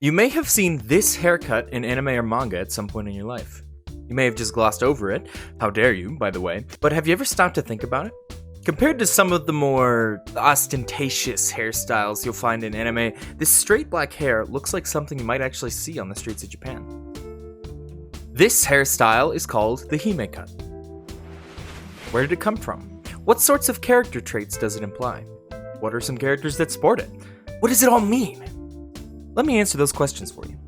You may have seen this haircut in anime or manga at some point in your life. You may have just glossed over it, how dare you, by the way, but have you ever stopped to think about it? Compared to some of the more ostentatious hairstyles you'll find in anime, this straight black hair looks like something you might actually see on the streets of Japan. This hairstyle is called the Hime Cut. Where did it come from? What sorts of character traits does it imply? What are some characters that sport it? What does it all mean? Let me answer those questions for you.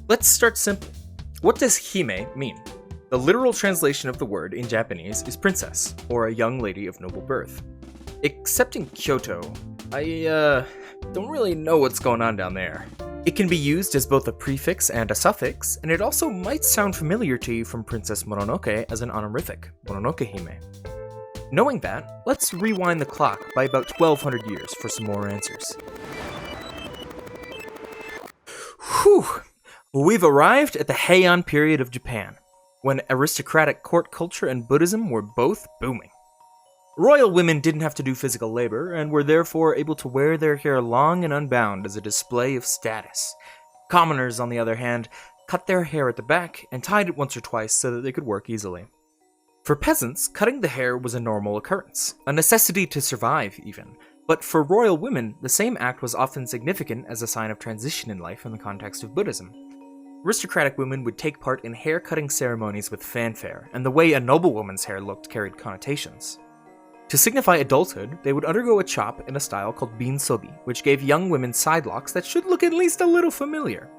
Let's start simple. What does hime mean? The literal translation of the word in Japanese is princess, or a young lady of noble birth. Except in Kyoto, I don't really know what's going on down there. It can be used as both a prefix and a suffix, and it also might sound familiar to you from Princess Mononoke as an honorific, Mononoke Hime. Knowing that, let's rewind the clock by about 1200 years for some more answers. Whew! We've arrived at the Heian period of Japan, when aristocratic court culture and Buddhism were both booming. Royal women didn't have to do physical labor, and were therefore able to wear their hair long and unbound as a display of status. Commoners, on the other hand, cut their hair at the back and tied it once or twice so that they could work easily. For peasants, cutting the hair was a normal occurrence, a necessity to survive even. But for royal women, the same act was often significant as a sign of transition in life in the context of Buddhism. Aristocratic women would take part in hair-cutting ceremonies with fanfare, and the way a noblewoman's hair looked carried connotations. To signify adulthood, they would undergo a chop in a style called bean-sobi, which gave young women side locks that should look at least a little familiar.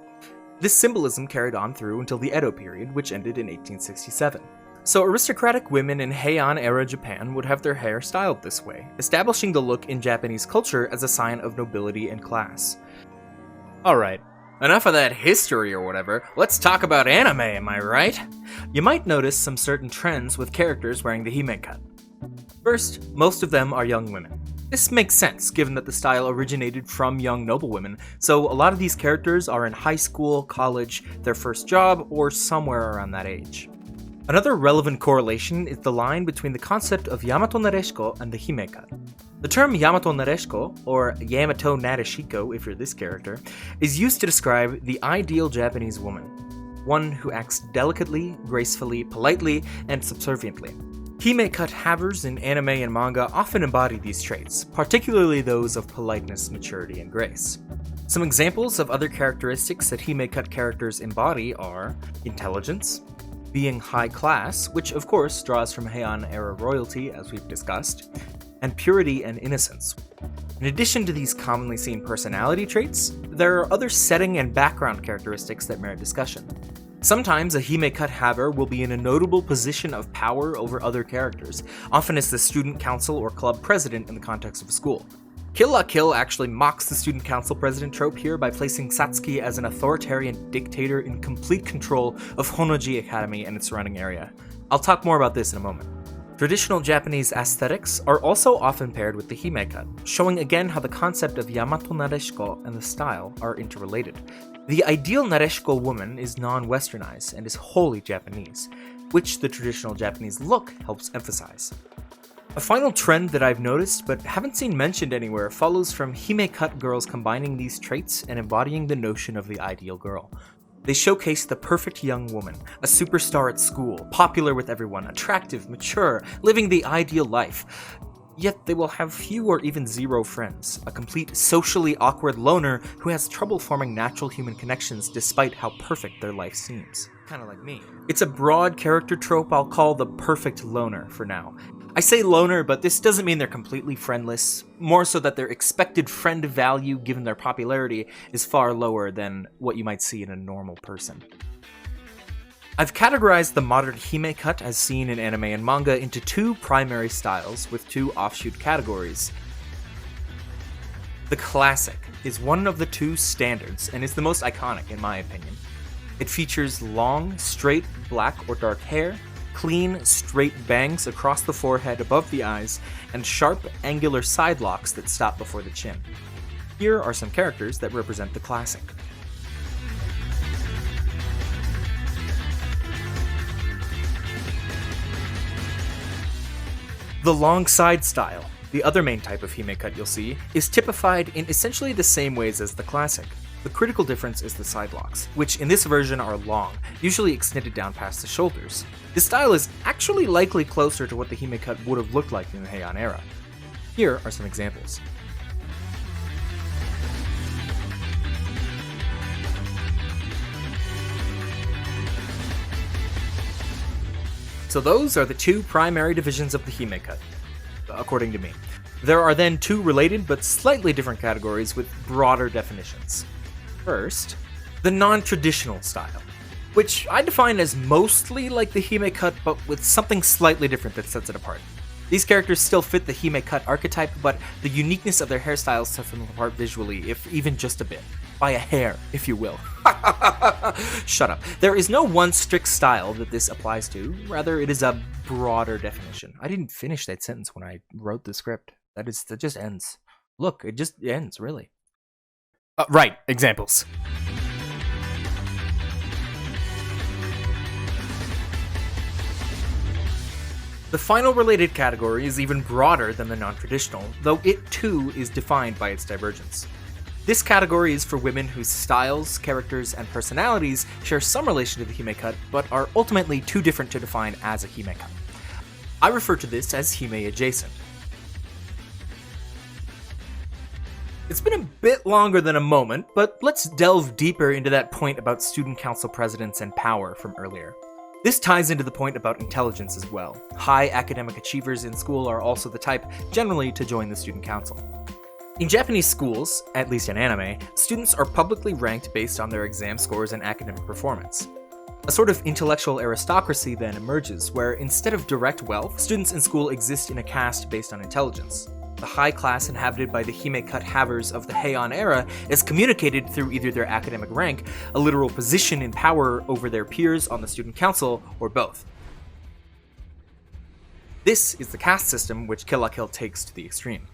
This symbolism carried on through until the Edo period, which ended in 1867. So aristocratic women in Heian-era Japan would have their hair styled this way, establishing the look in Japanese culture as a sign of nobility and class. Alright, enough of that history or whatever, let's talk about anime, am I right? You might notice some certain trends with characters wearing the Hime Cut. First, most of them are young women. This makes sense, given that the style originated from young noblewomen, so a lot of these characters are in high school, college, their first job, or somewhere around that age. Another relevant correlation is the line between the concept of Yamato Nadeshiko and the Hime Cut. The term Yamato Nadeshiko, or Yamato Nadeshiko if you're this character, is used to describe the ideal Japanese woman. One who acts delicately, gracefully, politely, and subserviently. Hime Cut havers in anime and manga often embody these traits, particularly those of politeness, maturity, and grace. Some examples of other characteristics that Hime Cut characters embody are intelligence, being high class, which of course draws from Heian-era royalty as we've discussed, and purity and innocence. In addition to these commonly seen personality traits, there are other setting and background characteristics that merit discussion. Sometimes a Hime Cut haver will be in a notable position of power over other characters, often as the student council or club president in the context of a school. Kill la Kill actually mocks the student council president trope here by placing Satsuki as an authoritarian dictator in complete control of Honoji Academy and its surrounding area. I'll talk more about this in a moment. Traditional Japanese aesthetics are also often paired with the Hime Cut, showing again how the concept of Yamato Nadeshiko and the style are interrelated. The ideal Nadeshiko woman is non-westernized and is wholly Japanese, which the traditional Japanese look helps emphasize. A final trend that I've noticed but haven't seen mentioned anywhere follows from Hime Cut girls combining these traits and embodying the notion of the ideal girl. They showcase the perfect young woman, a superstar at school, popular with everyone, attractive, mature, living the ideal life. Yet they will have few or even zero friends, a complete socially awkward loner who has trouble forming natural human connections despite how perfect their life seems. Kinda like me. It's a broad character trope I'll call the perfect loner for now. I say loner, but this doesn't mean they're completely friendless, more so that their expected friend value given their popularity is far lower than what you might see in a normal person. I've categorized the modern Hime Cut as seen in anime and manga into two primary styles with two offshoot categories. The classic is one of the two standards and is the most iconic in my opinion. It features long, straight, black or dark hair, clean, straight bangs across the forehead above the eyes, and sharp, angular side locks that stop before the chin. Here are some characters that represent the classic. The long side style, the other main type of Hime Cut you'll see, is typified in essentially the same ways as the classic. The critical difference is the side locks, which in this version are long, usually extended down past the shoulders. This style is actually likely closer to what the Hime Cut would have looked like in the Heian era. Here are some examples. So those are the two primary divisions of the Hime Cut, according to me. There are then two related but slightly different categories with broader definitions. First, the non-traditional style, which I define as mostly like the Hime Cut but with something slightly different that sets it apart. These characters still fit the Hime Cut archetype, but the uniqueness of their hairstyles sets them apart visually, if even just a bit. By a hair, if you will. Shut up. There is no one strict style that this applies to, rather it is a broader definition. I didn't finish that sentence when I wrote the script. That just ends. Look, it just ends, really. Right, examples. The final related category is even broader than the non-traditional, though it too is defined by its divergence. This category is for women whose styles, characters, and personalities share some relation to the Hime Cut, but are ultimately too different to define as a Hime Cut. I refer to this as Hime adjacent. It's been a bit longer than a moment, but let's delve deeper into that point about student council presidents and power from earlier. This ties into the point about intelligence as well. High academic achievers in school are also the type, generally, to join the student council. In Japanese schools, at least in anime, students are publicly ranked based on their exam scores and academic performance. A sort of intellectual aristocracy then emerges, where instead of direct wealth, students in school exist in a caste based on intelligence. The high class inhabited by the Hime Cut havers of the Heian era is communicated through either their academic rank, a literal position in power over their peers on the student council, or both. This is the caste system which Kill la Kill takes to the extreme.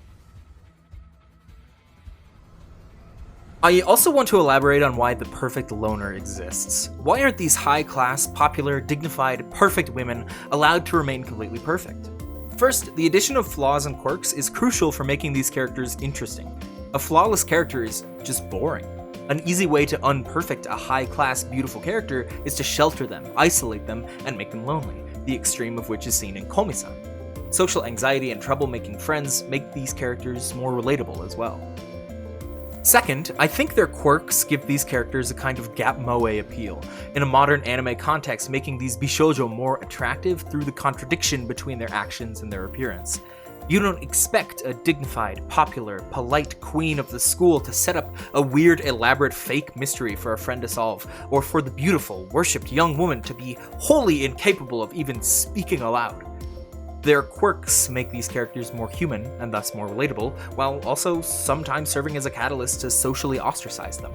I also want to elaborate on why the perfect loner exists. Why aren't these high-class, popular, dignified, perfect women allowed to remain completely perfect? First, the addition of flaws and quirks is crucial for making these characters interesting. A flawless character is just boring. An easy way to unperfect a high-class, beautiful character is to shelter them, isolate them, and make them lonely, the extreme of which is seen in Komi-san. Social anxiety and trouble making friends make these characters more relatable as well. Second, I think their quirks give these characters a kind of gap moe appeal, in a modern anime context making these bishoujo more attractive through the contradiction between their actions and their appearance. You don't expect a dignified, popular, polite queen of the school to set up a weird, elaborate fake mystery for a friend to solve, or for the beautiful, worshipped young woman to be wholly incapable of even speaking aloud. Their quirks make these characters more human, and thus more relatable, while also sometimes serving as a catalyst to socially ostracize them.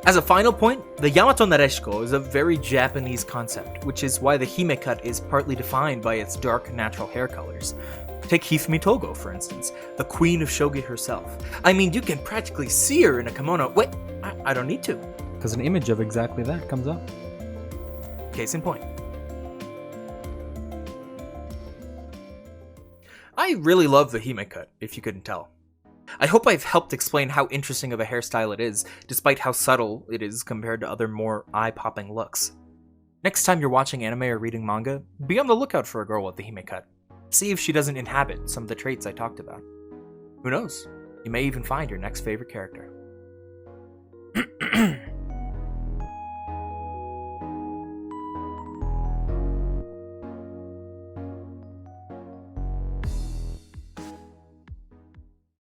As a final point, the Yamato Nadeshiko is a very Japanese concept, which is why the Hime Cut is partly defined by its dark, natural hair colors. Take Hifumi Togo, for instance, the queen of shogi herself. I mean, you can practically see her in a kimono. Wait, I don't need to. Because an image of exactly that comes up. Case in point. I really love the Hime Cut, if you couldn't tell. I hope I've helped explain how interesting of a hairstyle it is, despite how subtle it is compared to other more eye-popping looks. Next time you're watching anime or reading manga, be on the lookout for a girl with the Hime Cut. See if she doesn't inhabit some of the traits I talked about. Who knows? You may even find your next favorite character.